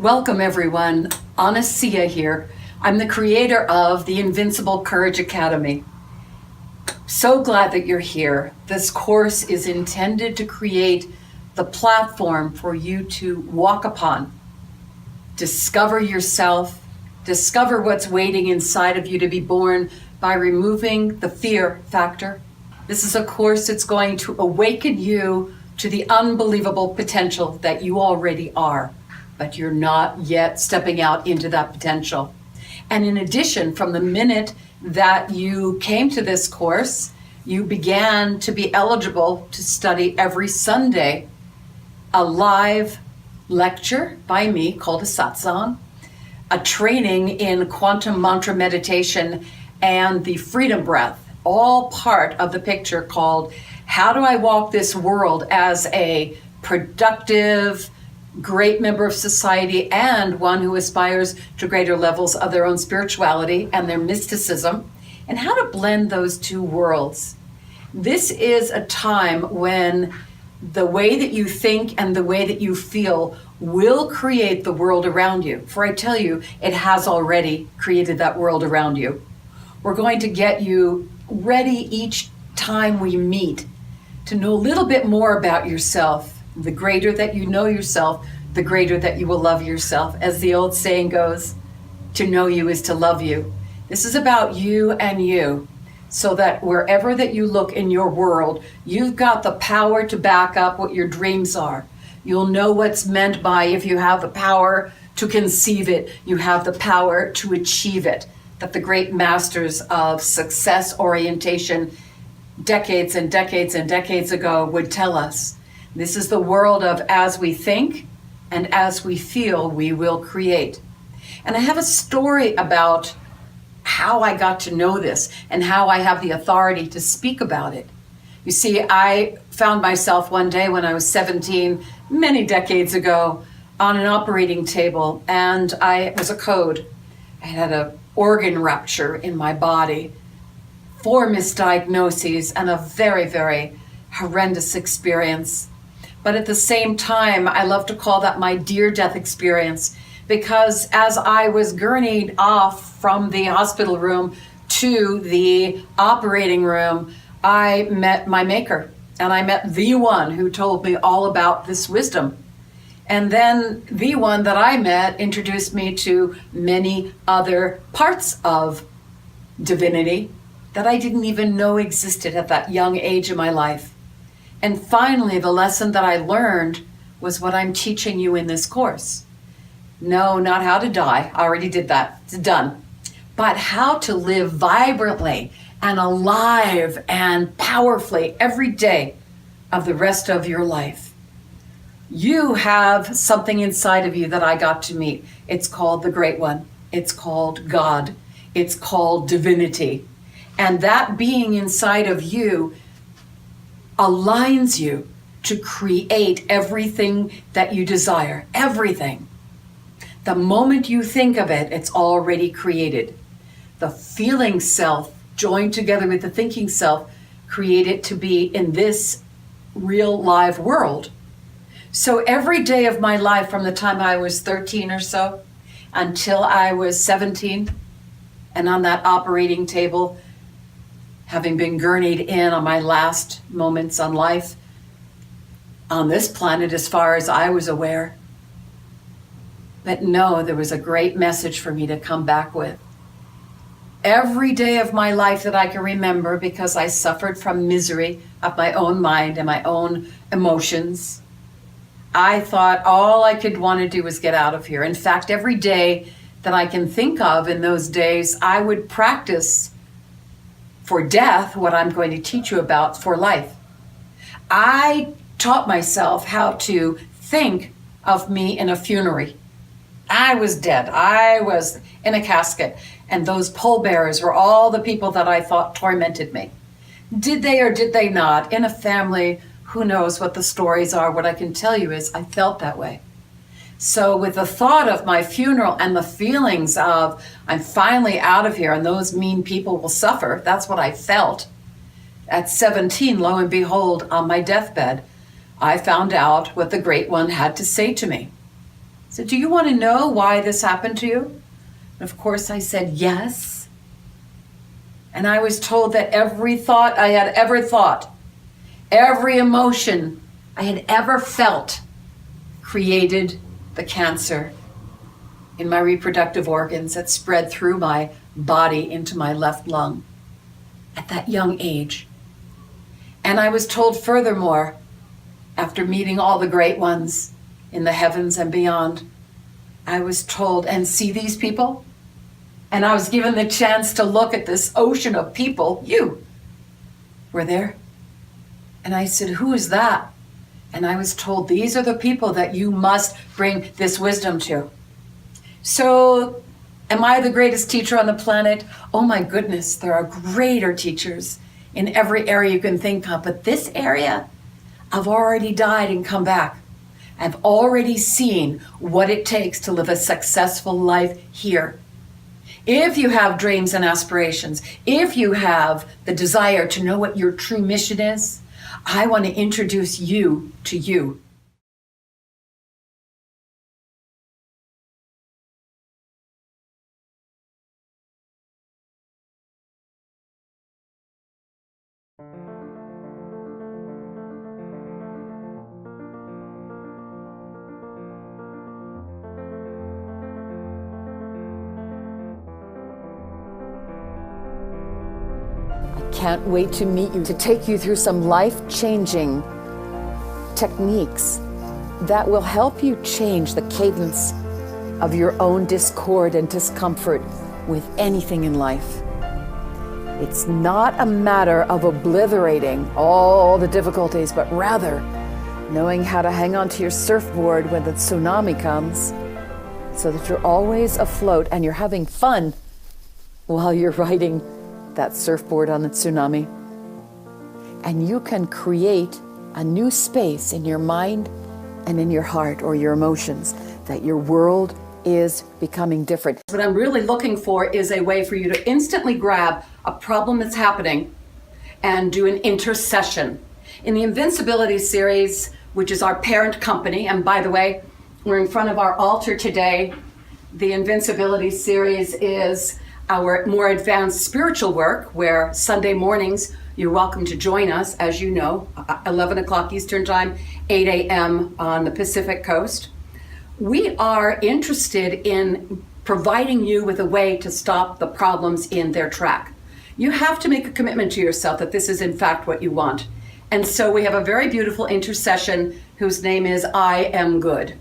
Welcome everyone, Aneeahseah here. I'm the creator of the Invincible Courage Academy. So glad that you're here. This course is intended to create the platform for you to walk upon, discover yourself, discover what's waiting inside of you to be born by removing the fear factor. This is a course that's going to awaken you to the unbelievable potential that you already are, but you're not yet stepping out into that potential. And in addition, from the minute that you came to this course, you began to be eligible to study every Sunday a live lecture by me called a satsang, a training in QuantuMantra meditation, and the freedom breath, all part of the picture called How Do I Walk This World as a Productive, Great member of society and one who aspires to greater levels of their own spirituality and their mysticism, and how to blend those two worlds. This is a time when the way that you think and the way that you feel will create the world around you. For I tell you, it has already created that world around you. We're going to get you ready each time we meet to know a little bit more about yourself. The greater that you know yourself, the greater that you will love yourself. As the old saying goes, to know you is to love you. This is about you and you, so that wherever that you look in your world, you've got the power to back up what your dreams are. You'll know what's meant by if you have the power to conceive it, you have the power to achieve it. That the great masters of success orientation decades and decades and decades ago would tell us. This is the world of as we think and as we feel, we will create. And I have a story about how I got to know this and how I have the authority to speak about it. You see, I found myself one day when I was 17, many decades ago, on an operating table, and it was a code. I had an organ rupture in my body, 4 misdiagnoses, and a very, very horrendous experience. But at the same time, I love to call that my dear death experience, because as I was gurneyed off from the hospital room to the operating room, I met my maker, and I met the one who told me all about this wisdom. And then the one that I met introduced me to many other parts of divinity that I didn't even know existed at that young age of my life. And finally, the lesson that I learned was what I'm teaching you in this course. No, not how to die. I already did that. It's done. But how to live vibrantly and alive and powerfully every day of the rest of your life. You have something inside of you that I got to meet. It's called the Great One. It's called God. It's called divinity. And that being inside of you aligns you to create everything that you desire, everything. The moment you think of it, it's already created. the feeling self joined together with the thinking self create it to be in this real live world. So every day of my life, from the time I was 13 or so until I was 17, and on that operating table, having been gurneyed in on my last moments on life on this planet as far as I was aware. But no, there was a great message for me to come back with. Every day of my life that I can remember, because I suffered from misery of my own mind and my own emotions, I thought all I could want to do was get out of here. In fact, every day that I can think of in those days, I would practice for death what I'm going to teach you about for life. I taught myself how to think of me in a funerary. I was dead. I was in a casket. And those pallbearers were all the people that I thought tormented me. Did they or did they not? In a family, who knows what the stories are? What I can tell you is I felt that way. So with the thought of my funeral and the feelings of I'm finally out of here and those mean people will suffer, that's what I felt. At 17, lo and behold, on my deathbed, I found out what the Great One had to say to me. He said, do you want to know why this happened to you? And of course I said, yes. And I was told that every thought I had ever thought, every emotion I had ever felt created the cancer in my reproductive organs that spread through my body into my left lung at that young age. And I was told furthermore, after meeting all the great ones in the heavens and beyond, I was told, and see these people? And I was given the chance to look at this ocean of people. You were there. And I said, who is that? And I was told, these are the people that you must bring this wisdom to. So, am I the greatest teacher on the planet? Oh my goodness, there are greater teachers in every area you can think of. But this area, I've already died and come back. I've already seen what it takes to live a successful life here. If you have dreams and aspirations, if you have the desire to know what your true mission is, I want to introduce you to you. Can't wait to meet you, to take you through some life-changing techniques that will help you change the cadence of your own discord and discomfort with anything in life. It's not a matter of obliterating all the difficulties, but rather knowing how to hang on to your surfboard when the tsunami comes so that you're always afloat and you're having fun while you're riding that surfboard on the tsunami. And you can create a new space in your mind and in your heart or your emotions that your world is becoming different. What I'm really looking for is a way for you to instantly grab a problem that's happening and do an intercession. In the Invincibility series, which is our parent company, and by the way, we're in front of our altar today. The Invincibility series is our more advanced spiritual work, where Sunday mornings, you're welcome to join us, as you know, 11 o'clock Eastern Time, 8 a.m. on the Pacific Coast. We are interested in providing you with a way to stop the problems in their track. You have to make a commitment to yourself that this is in fact what you want. And so we have a very beautiful intercession whose name is I Am Good.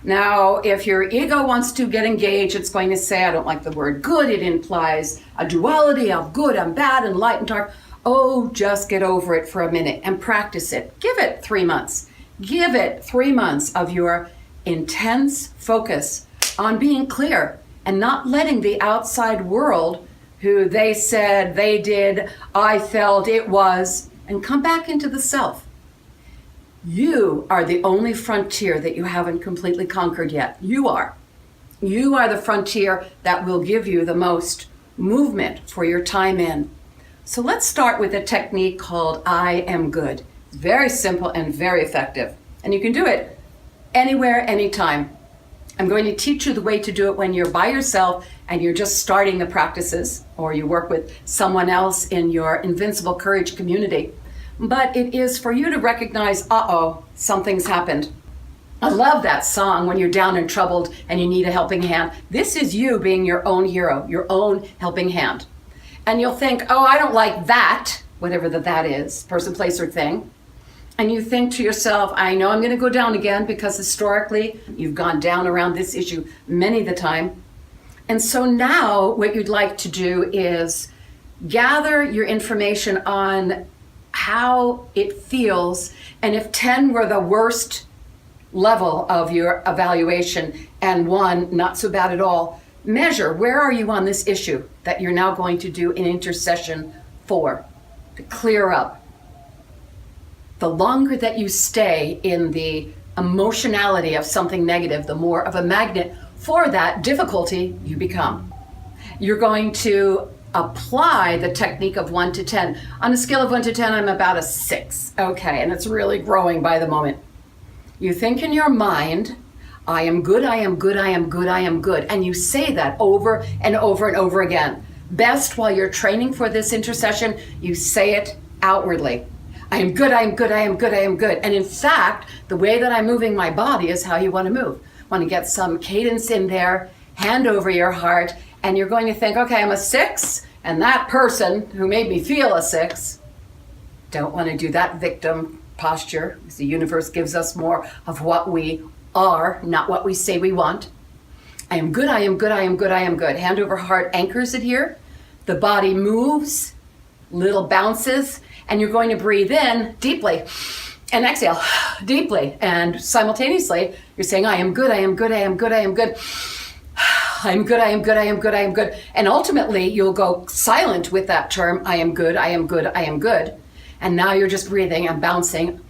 Now, if your ego wants to get engaged, it's going to say, I don't like the word good. It implies a duality of good and bad and light and dark. Oh, just get over it for a minute and practice it. Give it 3 months. Give it 3 months of your intense focus on being clear and not letting the outside world, who they said, they did, I felt, it was, and come back into the self. You are the only frontier that you haven't completely conquered yet. You are. You are the frontier that will give you the most movement for your time in. So let's start with a technique called I Am Good. Very simple and very effective. And you can do it anywhere, anytime. I'm going to teach you the way to do it when you're by yourself and you're just starting the practices, or you work with someone else in your Invincible Courage community. But it is for you to recognize, something's happened. I love that song when you're down and troubled and you need a helping hand. This is you being your own hero, your own helping hand. And you'll think, I don't like that, whatever that is, person, place, or thing. And you think to yourself, I know I'm going to go down again, because historically you've gone down around this issue many the time. And so now what you'd like to do is gather your information on how it feels, and if 10 were the worst level of your evaluation and 1 not so bad at all, measure where are you on this issue that you're now going to do an intercession for, to clear up. The longer that you stay in the emotionality of something negative, the more of a magnet for that difficulty you become. You're going to apply the technique of 1 to 10. On a scale of 1 to 10, I'm about a 6. Okay, and it's really growing by the moment. You think in your mind, I am good, I am good, I am good, I am good. And you say that over and over and over again. Best while you're training for this intercession, you say it outwardly. I am good, I am good, I am good, I am good. And in fact, the way that I'm moving my body is how you want to move. Want to get some cadence in there, hand over your heart, and you're going to think, okay, I'm a 6, and that person who made me feel a 6, don't want to do that victim posture, because the universe gives us more of what we are, not what we say we want. I am good, I am good, I am good, I am good. Hand over heart anchors it here. The body moves, little bounces, and you're going to breathe in deeply and exhale deeply. And simultaneously, you're saying, I am good, I am good, I am good, I am good. I'm good, I am good, I am good, I am good. And ultimately, you'll go silent with that term, I am good, I am good, I am good. And now you're just breathing and bouncing.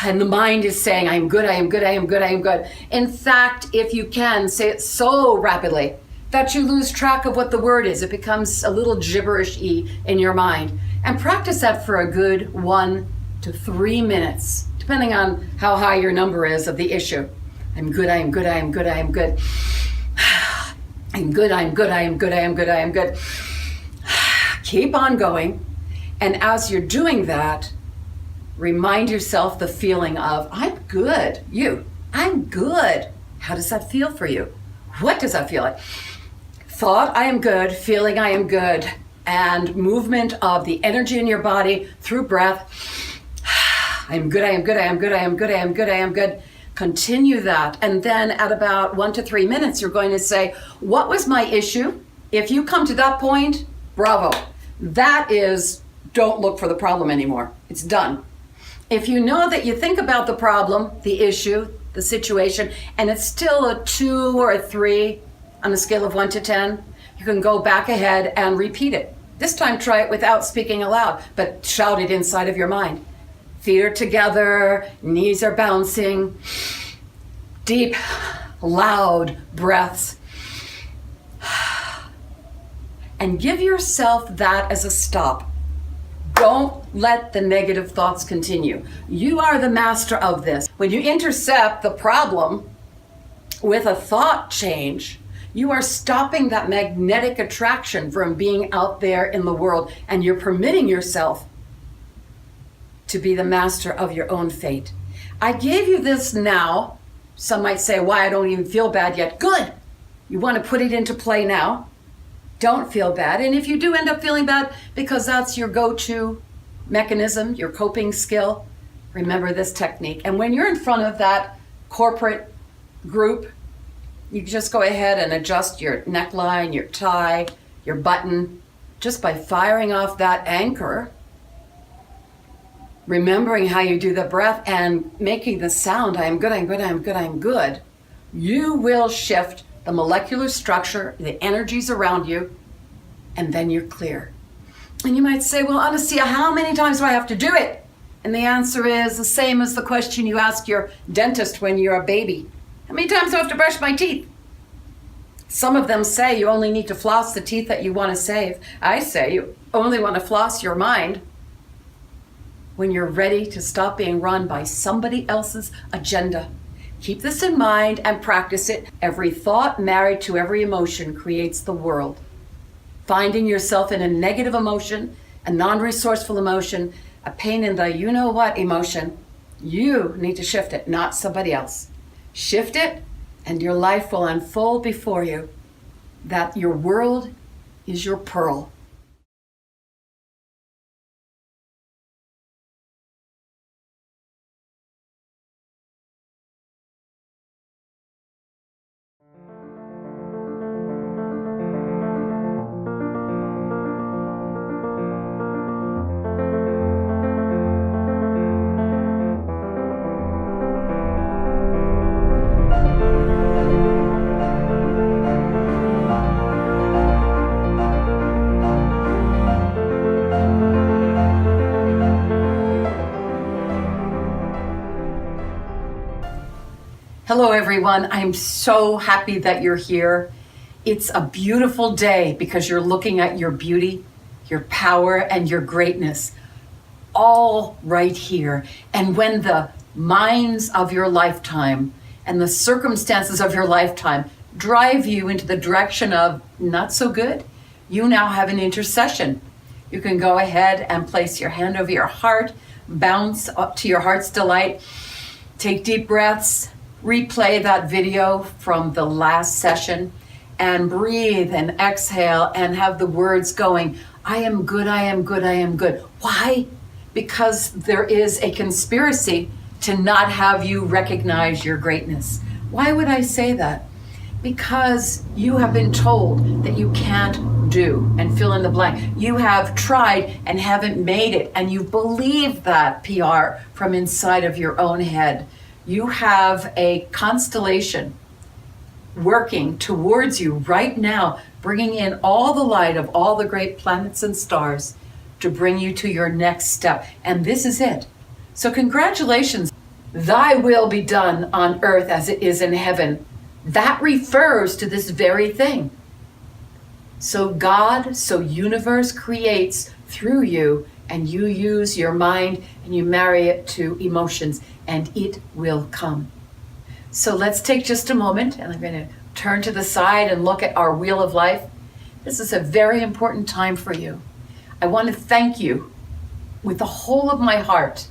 And the mind is saying, I am good, I am good, I am good, I am good. In fact, if you can, say it so rapidly that you lose track of what the word is. It becomes a little gibberish-y in your mind. And practice that for a good 1 to 3 minutes, depending on how high your number is of the issue. I'm good, I am good, I am good, I am good. I'm good, I am good, I am good, I am good, I am good. Keep on going. And as you're doing that, remind yourself the feeling of, I'm good. I'm good. How does that feel for you? What does that feel like? Thought, I am good. Feeling, I am good. And movement of the energy in your body through breath. I am good, I am good, I am good, I am good, I am good, I am good. Continue that. And then at about 1 to 3 minutes, you're going to say, what was my issue? If you come to that point, bravo. That is, don't look for the problem anymore. It's done. If you know that you think about the problem, the issue, the situation, and it's still a 2 or a 3 on a scale of 1 to 10, you can go back ahead and repeat it. This time try it without speaking aloud, but shout it inside of your mind. Feet are together, knees are bouncing, deep, loud breaths. And give yourself that as a stop. Don't let the negative thoughts continue. You are the master of this. When you intercept the problem with a thought change, you are stopping that magnetic attraction from being out there in the world, and you're permitting yourself to be the master of your own fate. I gave you this now. Some might say, why, I don't even feel bad yet. Good. You want to put it into play now. Don't feel bad. And if you do end up feeling bad because that's your go-to mechanism, your coping skill, remember this technique. And when you're in front of that corporate group, you just go ahead and adjust your neckline, your tie, your button, just by firing off that anchor, remembering how you do the breath and making the sound, I am good, I am good, I am good, I am good. You will shift the molecular structure, the energies around you, and then you're clear. And you might say, well, Aneeahseah, how many times do I have to do it? And the answer is the same as the question you ask your dentist when you're a baby. How many times do I have to brush my teeth? Some of them say you only need to floss the teeth that you want to save. I say you only want to floss your mind when you're ready to stop being run by somebody else's agenda. Keep this in mind and practice it. Every thought married to every emotion creates the world. Finding yourself in a negative emotion, a non-resourceful emotion, a pain in the you-know-what emotion, you need to shift it, not somebody else. Shift it, and your life will unfold before you. That your world is your pearl. Hello, everyone. I'm so happy that you're here. It's a beautiful day because you're looking at your beauty, your power, and your greatness all right here. And when the minds of your lifetime and the circumstances of your lifetime drive you into the direction of not so good, you now have an intercession. You can go ahead and place your hand over your heart, bounce up to your heart's delight, take deep breaths, replay that video from the last session, and breathe and exhale and have the words going, I am good, I am good, I am good. Why? Because there is a conspiracy to not have you recognize your greatness. Why would I say that? Because you have been told that you can't do, and fill in the blank. You have tried and haven't made it, and you believe that PR from inside of your own head. You have a constellation working towards you right now, bringing in all the light of all the great planets and stars to bring you to your next step. And this is it. So congratulations. Thy will be done on earth as it is in heaven. That refers to this very thing. So God, so universe creates through you, and you use your mind and you marry it to emotions, and it will come. So let's take just a moment, and I'm going to turn to the side and look at our wheel of life. This is a very important time for you. I want to thank you with the whole of my heart.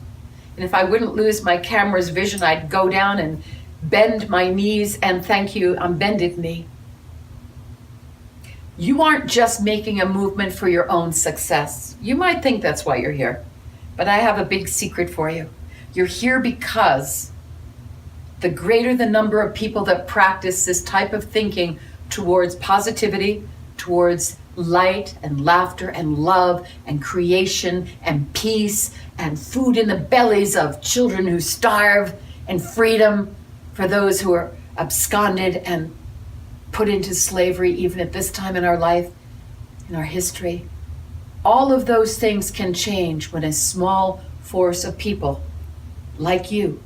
And if I wouldn't lose my camera's vision, I'd go down and bend my knees and thank you on bended knee. You aren't just making a movement for your own success. You might think that's why you're here, but I have a big secret for you. You're here because the greater the number of people that practice this type of thinking towards positivity, towards light and laughter and love and creation and peace and food in the bellies of children who starve and freedom for those who are absconded and put into slavery even at this time in our life, in our history. All of those things can change when a small force of people like you,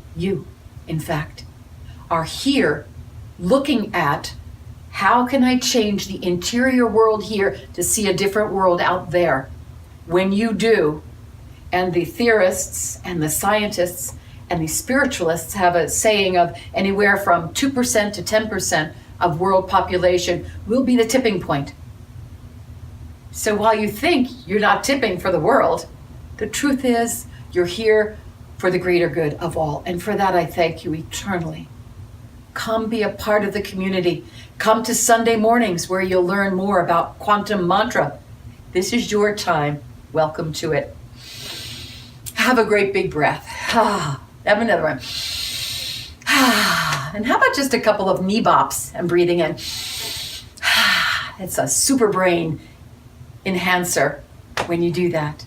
in fact, are here looking at how can I change the interior world here to see a different world out there. When you do, and the theorists and the scientists and the spiritualists have a saying of anywhere from 2% to 10% of world population will be the tipping point. So while you think you're not tipping for the world, the truth is you're here for the greater good of all. And for that, I thank you eternally. Come be a part of the community. Come to Sunday mornings where you'll learn more about QuantuMantra. This is your time. Welcome to it. Have a great big breath. Have another one. And how about just a couple of knee bops and breathing in? It's a super brain enhancer when you do that.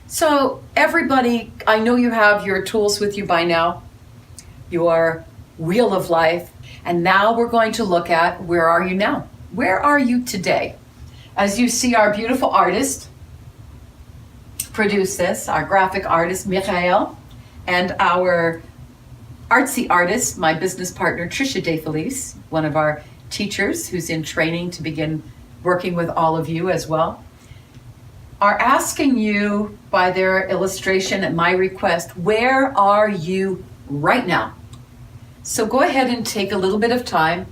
So everybody, I know you have your tools with you by now, your wheel of life. And now we're going to look at where are you now? Where are you today? As you see, our beautiful artist produced this, our graphic artist, Michael, and our artsy artist, my business partner, Trisha DeFelice, one of our teachers who's in training to begin working with all of you as well, are asking you by their illustration at my request, where are you right now? So go ahead and take a little bit of time,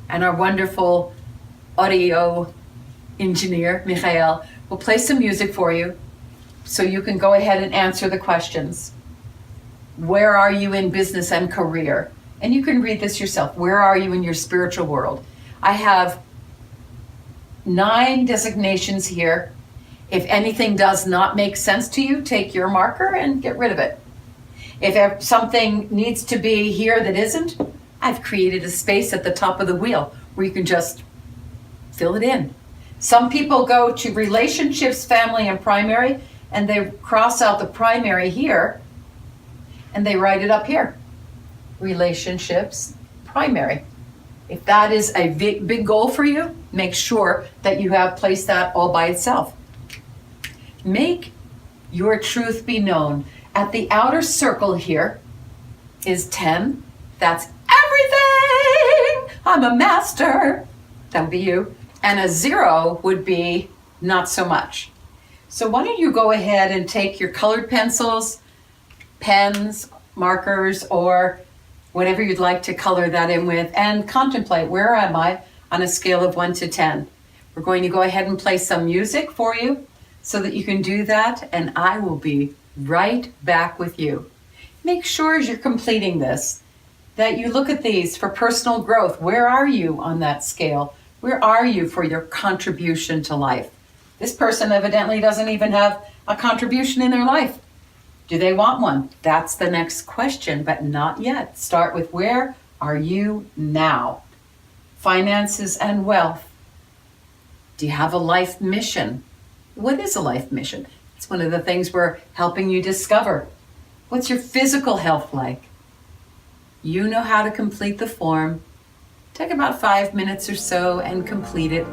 and our wonderful audio engineer, Michael, will play some music for you so you can go ahead and answer the questions. Where are you in business and career? And you can read this yourself. Where are you in your spiritual world? I have 9 designations here. If anything does not make sense to you, take your marker and get rid of it. If something needs to be here that isn't, I've created a space at the top of the wheel where you can just fill it in. Some people go to relationships, family, and primary, and they cross out the primary here, and they write it up here. Relationships, primary. If that is a big goal for you, make sure that you have placed that all by itself. Make your truth be known. At the outer circle here is 10. That's everything. I'm a master. That would be you. And a 0 would be not so much. So why don't you go ahead and take your colored pencils, pens, markers, or whatever you'd like to color that in with, and contemplate, where am I on a scale of 1 to 10? We're going to go ahead and play some music for you so that you can do that, and I will be right back with you. Make sure as you're completing this that you look at these for personal growth. Where are you on that scale? Where are you for your contribution to life? This person evidently doesn't even have a contribution in their life. Do they want one? That's the next question, but not yet. Start with, where are you now? Finances and wealth. Do you have a life mission? What is a life mission? It's one of the things we're helping you discover. What's your physical health like? You know how to complete the form. Take about 5 minutes or so and complete it.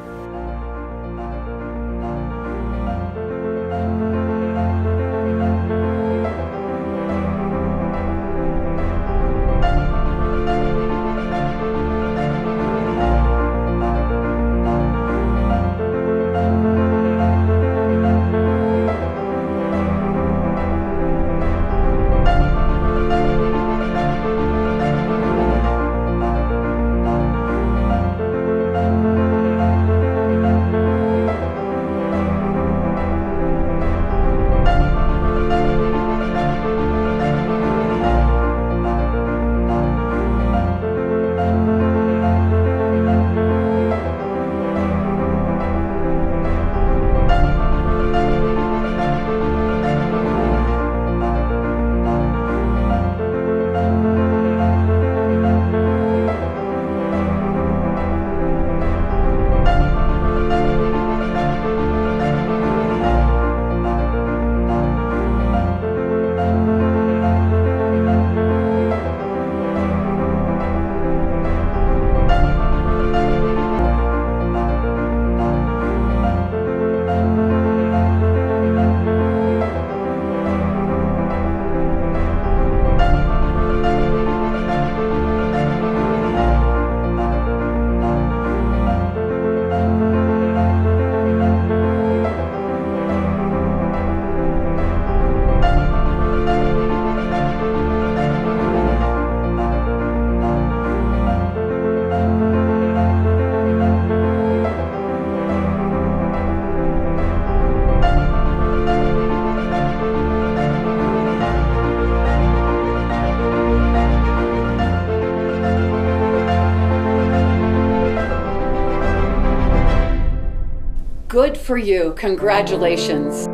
Good for you. Congratulations.